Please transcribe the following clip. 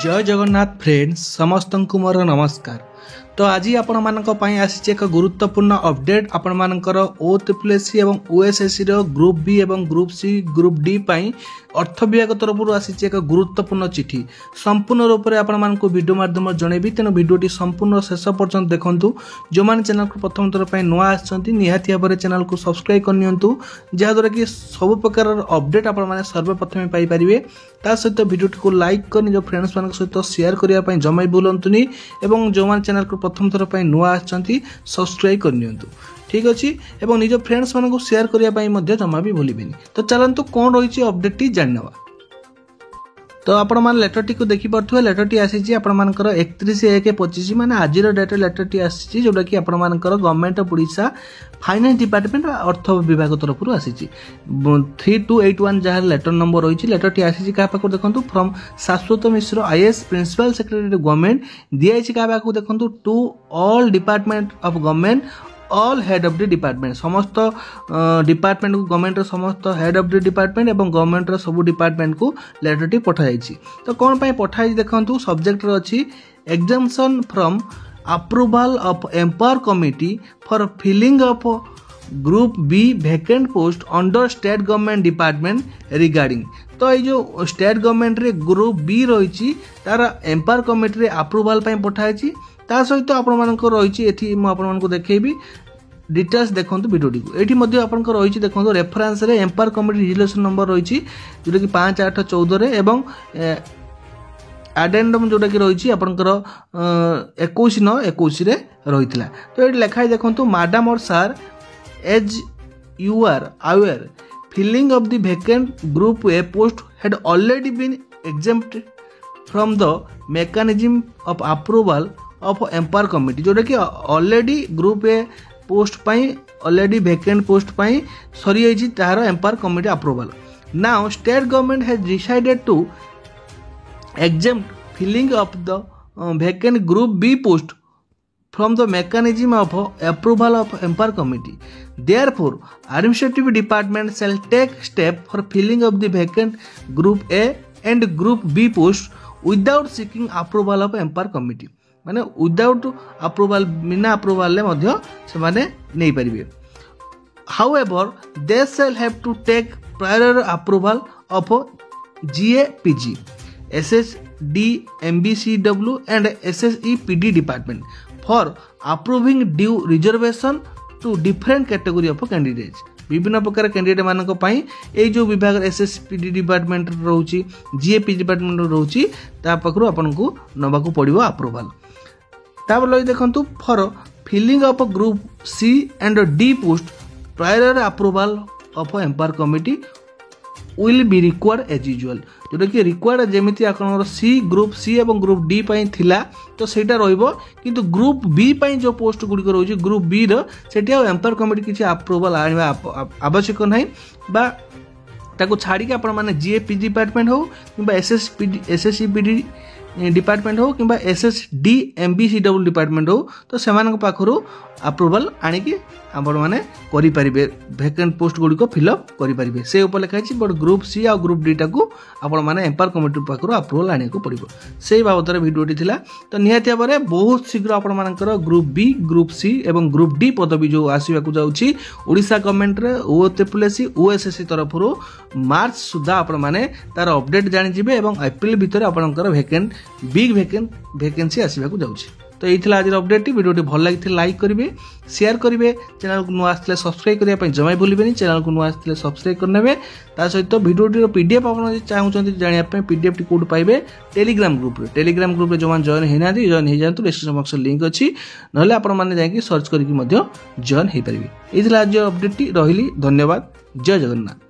जय जगन्नाथ फ्रेंड्स समस्त को मोर नमस्कार। तो आज आपण मानक पई आसी एक गुरुत्वपूर्ण अपडेट आपण मानकर OSSC एवं OSSC रो ग्रुप बी एवं ग्रुप सी ग्रुप डी पई अर्थ विभाग तरफ आसी एक गुरुत्वपूर्ण चिठी संपूर्ण रूप से आपण मानक वीडियो माध्यम जणेबी। तेणु वीडियोटी संपूर्ण शेष पर्यंत देखंतु। जो माने चैनल को प्रथम थर पई नुआ आछंती निहाती भाबरे चैनल को सब्सक्राइब करनियंतु, जहा द्वारा कि सब प्रकार अपडेट आपण माने सर्वप्रथम पाई परिबे। ता सहित वीडियोटी को लाइक कर निज फ्रेंड्स मान सहित शेयर करिया पई जमाई भूलंतुनी एवं जो मान चैनल को प्रथम थर पई नुआ आछंती सब्सक्राइब करनियंतु। ठीक अछि एवं निज फ्रेंड्स मान को शेयर करिया पई मध्ये जमा भी भूलिबेनी। तो चलंतु कोन रहिछि अपडेट टी जाननवा। तो आपण मान लेटर टी को देखि परथुवा। लेटर टी आसी आपण मानकर 31/1/25 माने आज रो डेट लेटर टी आसी जोडा कि आपण मानकर government of Odisha finance department अर्थ विभाग तरफ आसी 3281 जहां लेटर नंबर रही। लेटर टी आसी का पाक देखंतु from Shashwat Mishra IAS principal secretary government दिया का पाक देखंतु to all department of government all head of the department समस्त डिपार्टमेंट को गवर्नमेंट समस्त हेड ऑफ द डिपार्टमेंट एवं गवर्नमेंट सब डिपार्टमेंट को लेटर टी पठा जायछि। तो कोन पई पठा जायछि देखंतु सब्जेक्ट रो अछि exemption from approval of empower committee for filling of group B vacant post under state government department regarding. तो ये जो स्टेट गवर्नमेंट रे ग्रुप बी रही तार एम्पावर कमिटी रे अप्रूवल पई पठा जायछि। ता सहित आपण मानको रही एठी म आपण मानको देखैबी डिटेल्स देखंतु वीडियोटी को। एठी मध्ये आपण को रही देखंतु रेफरेंस रे एम्पावर कमिटी रिजोल्यूशन नंबर रही जोटा कि 5814 रे एवं एडेंडम जोटा कि रही आपंकर 21/9/21 रे रहीथिला। तो ये लिखाई देखंतु मैडम और sir as you are aware filling of the vacant group A post had already been exempted from the mechanism of approval of empower committee जोटा कि ऑलरेडी ग्रुप ए पोस्ट पाई ऑलरेडी वैकेंट पोस्ट पाई सरी जाइछि तार empower committee approval. Now state government has decided to exempt filling of the vacant group B post from the mechanism of approval of empower committee. Therefore, administrative department shall take step for filling of the vacant group A and group B post without seeking approval of empower committee. माने without approval बिना approval ले मध्य से माने नहीं परिबे। However they shall have to take prior approval of GAPG SSD MBCW and SSEPD department for approving due reservation to different category of candidates। विभिन्न प्रकार कैंडिडेट मानक पई ए जो विभाग SSPD डिपार्टमेंट रहउची GAPG डिपार्टमेंट रहउची ता पकरू आपन को नबा को पड़िबो अप्रूवल। तापर लई देखंतु for filling of group C and D post prior approval of empower committee will be required as usual. जोटा कि रिक्वायर्ड जेमिति आपनर सी ग्रुप सी एवं ग्रुप डी पई थिला तो सेटा रहइबो, किंतु ग्रुप बी पई जो पोस्ट गुडी रहउची ग्रुप बी रो सेटा एम्पावर कमिटी किछि अप्रूवल आनिबा आवश्यक नै बा ताको छाडी के आपण माने GAPG डिपार्टमेंट हो किबा SSEPD डिपार्टमेंट हो किबा SSD MBCW डिपार्टमेंट हो तो सेमान पाखरु अप्रूवल आनी कि आपण माने करि परिबे वैकेंट पोस्ट गुडी को फिल अप करि परिबे। से ऊपर लिखा अछि बट ग्रुप सी आ ग्रुप डी टा को आपण माने एम्पावर कमिटी पाखरु अप्रूवल आनी को पड़िबो। सेही बाबतरे वीडियोटी थिला। तो निहाती बारे बहुत शीघ्र आपण मानकर ग्रुप बी ग्रुप सी एवं ग्रुप डी पदवी जो आसीबा को जाउछि ओडिसा गवर्नमेंट रे OSSC OSSC तरफरु मार्च सुधा आपण माने तार अपडेट जानि जिबे एवं अप्रैल भीतर आपनकर वैकेंट बिग वैकेंसी आसीबा को जाउछि। तो यही आज अपडेट वीडियो भल लगी लाइक करेंगे शेयर करेंगे चैनल को नुआ आसले सब्सक्राइब करने जमा भूलें चैनल को नुआ आसले सब्सक्राइब करने ता सहित वीडियो PDF आप चाहते जानापी PDF टी कौट पाइबे टेलीग्राम ग्रुप रे जो मैंने जॉइन होना जॉइन हो जातु डिस्क्रिप्शन बॉक्स लिंक अच्छी ना आपने जाकि सर्च करके जॉइन हो पारे। ये आज अपडेट रही। धन्यवाद। जय जगन्नाथ।